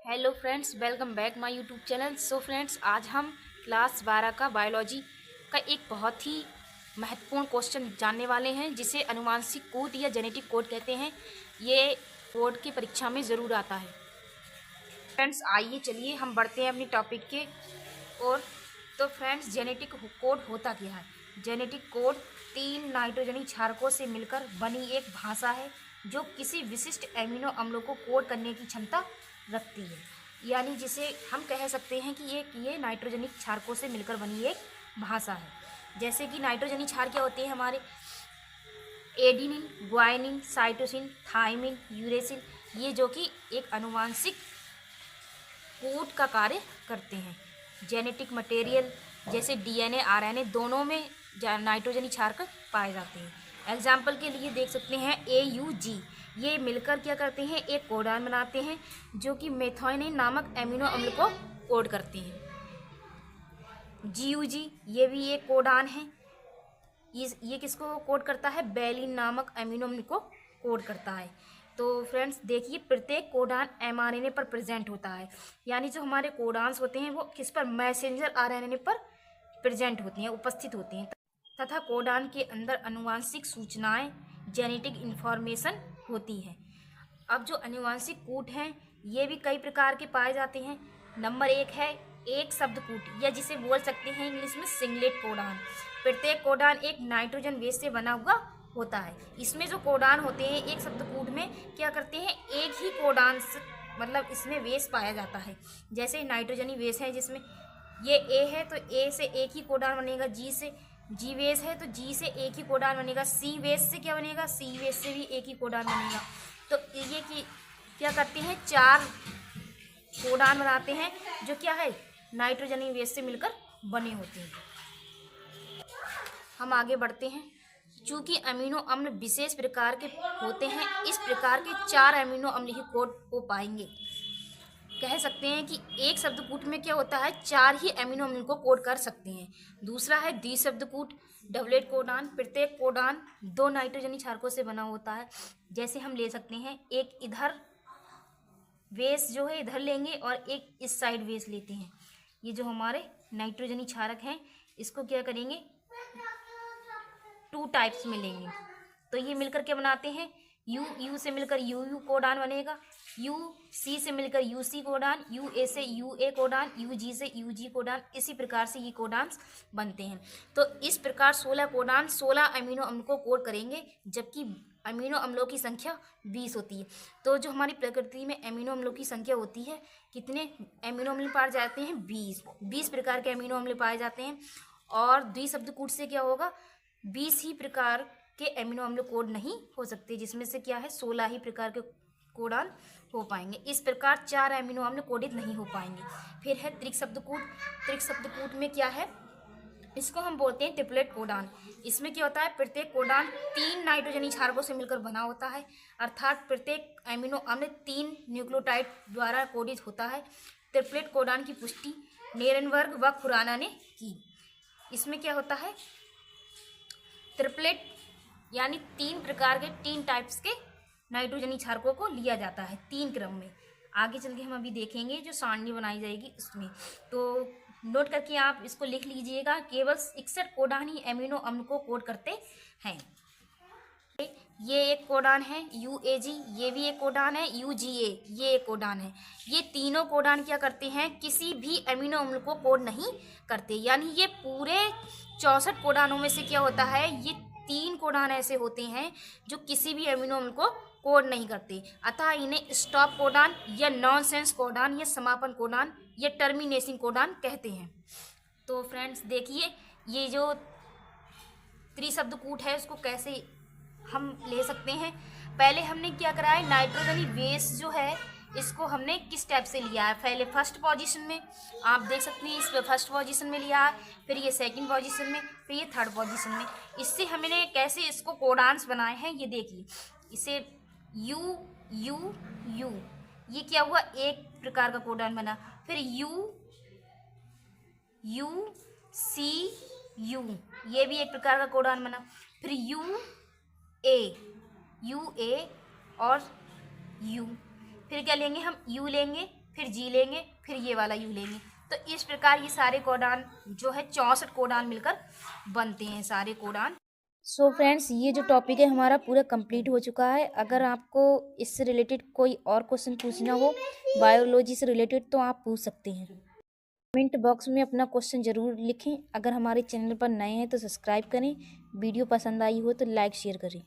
Hello friends, welcome back my YouTube channel. So friends, आज हम class 12 का biology का एक बहुत ही महत्वपूर्ण क्वेश्चन जानने वाले हैं, जिसे अनुवांशिक कोड या जेनेटिक कोड कहते हैं। ये कोड की परीक्षा में ज़रूर आता है। फ्रेंड्स, आइए चलिए हम बढ़ते हैं अपनी टॉपिक के और। तो फ्रेंड्स, जेनेटिक कोड होता क्या है? जेनेटिक कोड 3 नाइट्रोजनी क्षारकों से मिलकर बनी एक भाषा है जो किसी विशिष्ट एमिनो अम्लों को कोड करने की क्षमता रखती है। यानी जिसे हम कह सकते हैं कि ये नाइट्रोजनिक क्षारकों से मिलकर बनी एक भाषा है। जैसे कि नाइट्रोजनी क्षार क्या होते हैं हमारे? Adenine, guanine, cytosine, thymine, uracil, ये जो कि एक अनुवांशिक कोड का कार्य करते हैं। जेनेटिक मटेरियल जैसे डीएनए, आरएनए दोनों में नाइट्रोजनी क्षारक पाए जाते हैं। एग्जाम्पल के लिए देख सकते हैं AUG, ये मिलकर क्या करते हैं? एक कोडान बनाते हैं जो कि मेथायोनिन नामक एमिनो अम्ल को कोड करते हैं। GUG, ये भी एक कोडान है। ये किसको कोड करता है? बेलिन नामक एमिनो अम्ल को कोड करता है। तो फ्रेंड्स देखिए, प्रत्येक कोडान mRNA पर प्रेजेंट होता है। यानी जो हमारे कोडान्स होते हैं वो किस पर? मैसेंजर RNA पर प्रेजेंट होती हैं, उपस्थित होती हैं। तथा कोडान के अंदर अनुवांशिक सूचनाएं, जेनेटिक इंफॉर्मेशन होती है। अब जो अनुवांशिक कूट हैं ये भी कई प्रकार के पाए जाते हैं। नंबर 1 है एक शब्द कूट, या जिसे बोल सकते हैं इंग्लिश में सिंगलेट कोडान। प्रत्येक कोडान एक नाइट्रोजन बेस से बना हुआ होता है। इसमें जो कोडान होते हैं एक शब्द कूट में क्या करते हैं? एक ही कोडान मतलब इसमें बेस पाया जाता है। जैसे नाइट्रोजनी बेस है जिसमें ये ए है तो ए से एक ही कोडान बनेगा। जी से जी बेस है तो जी से एक ही कोडान बनेगा। सी बेस से क्या बनेगा? सी बेस से भी एक ही कोडान बनेगा। तो ये क्या करते हैं? 4 कोडान बनाते हैं जो क्या है? नाइट्रोजनी बेस से मिलकर बने होते हैं। हम आगे बढ़ते हैं। चूंकि अमीनो अम्ल विशेष प्रकार के होते हैं, इस प्रकार के 4 अमीनो अम्ल ही कोड हो पाएंगे। कह सकते हैं कि एक शब्दकूट में क्या होता है? 4 ही अमीनो अम्ल को कोड कर सकते हैं। दूसरा है द्विशब्दकूट, डबलेट कोडान। प्रत्येक कोडान 2 नाइट्रोजनी क्षारकों से बना होता है। जैसे हम ले सकते हैं, एक इधर बेस जो है इधर लेंगे और एक इस साइड बेस लेते हैं। ये जो हमारे नाइट्रोजनी क्षारक हैं इसको क्या करेंगे? 2 टाइप्स में लेंगे। तो ये मिलकर क्या बनाते हैं? यू से मिलकर यू कोडान बनेगा। सी से मिलकर यूसी कोडान, ए से यूए कोडान, यूजी से यूजी कोडान। इसी प्रकार से ये कोडान्स बनते हैं। तो इस प्रकार 16 कोडान 16 अमीनो अम्ल को कोड करेंगे, जबकि अमीनो अम्लों की संख्या 20 होती है। तो जो हमारी प्रकृति में अमीनो अम्लों की संख्या होती है, कितने अमीनो अम्ल पाए जाते हैं? 20 प्रकार के अमीनो अम्ल पाए जाते हैं। और द्विशब्दकूट से क्या होगा? 20 ही प्रकार के अमीनो अम्ल कोड नहीं हो सकते, जिसमें से क्या है? 16 ही प्रकार के कोडान हो पाएंगे। इस प्रकार 4 अमीनो अम्ल कोडित नहीं हो पाएंगे। फिर है त्रिशब्दकूट। त्रिशब्दकूट में क्या है? इसको हम बोलते हैं ट्रिपलेट कोडान। इसमें क्या होता है? प्रत्येक कोडान 3 नाइट्रोजनी क्षारकों से मिलकर बना होता है, अर्थात प्रत्येक अमीनो अम्ल 3 न्यूक्लियोटाइड द्वारा कोडित होता है। ट्रिपलेट कोडान की पुष्टि नेरेनबर्ग व खुराना ने की। इसमें क्या होता है? ट्रिपलेट यानी 3 प्रकार के 3 टाइप्स के नाइट्रोजनी क्षारकों को लिया जाता है 3 क्रम में। आगे चल के हम अभी देखेंगे जो सारणी बनाई जाएगी उसमें। तो नोट करके आप इसको लिख लीजिएगा। केवल 61 कोडान ही अमीनो अम्ल को कोड करते हैं। ये एक कोडान है UAG, ये भी एक कोडान है UGA, ये एक कोडान है। ये तीनों कोडान क्या करते हैं? किसी भी अमीनो अम्ल को कोड नहीं करते। यानी ये पूरे 64 कोडानों में से क्या होता है? ये 3 कोडान ऐसे होते हैं जो किसी भी अमीनो अम्ल को कोड नहीं करते। अतः इन्हें स्टॉप कोडान या नॉनसेंस कोडान या समापन कोडान या टर्मिनेशन कोडान कहते हैं। तो फ्रेंड्स देखिए, ये जो त्रिशब्दकूट है उसको कैसे हम ले सकते हैं। पहले हमने क्या करा है? नाइट्रोजनी बेस जो है इसको हमने किस टाइप से लिया है? पहले फर्स्ट पोजीशन में आप देख सकते हैं, इस पे फर्स्ट पोजीशन में लिया है, फिर ये सेकंड पोजीशन में, फिर ये थर्ड पोजीशन में। इससे हमने कैसे इसको कोडान्स बनाए हैं ये देखिए। इसे यू यू यू, ये क्या हुआ? एक प्रकार का कोडान बना। फिर यू यू सी यू, ये भी एक प्रकार का कोडान बना। फिर यू ए और यू, फिर क्या लेंगे हम? यू लेंगे, फिर जी लेंगे, फिर ये वाला यू लेंगे। तो इस प्रकार ये सारे कोडान जो है 64 कोडान मिलकर बनते हैं सारे कोडान। सो फ्रेंड्स, ये जो टॉपिक है हमारा पूरा कंप्लीट हो चुका है। अगर आपको इससे रिलेटेड कोई और क्वेश्चन पूछना हो बायोलॉजी से रिलेटेड तो आप पूछ सकते हैं। कमेंट बॉक्स में अपना क्वेश्चन ज़रूर लिखें। अगर हमारे चैनल पर नए हैं तो सब्सक्राइब करें। वीडियो पसंद आई हो तो लाइक शेयर करें।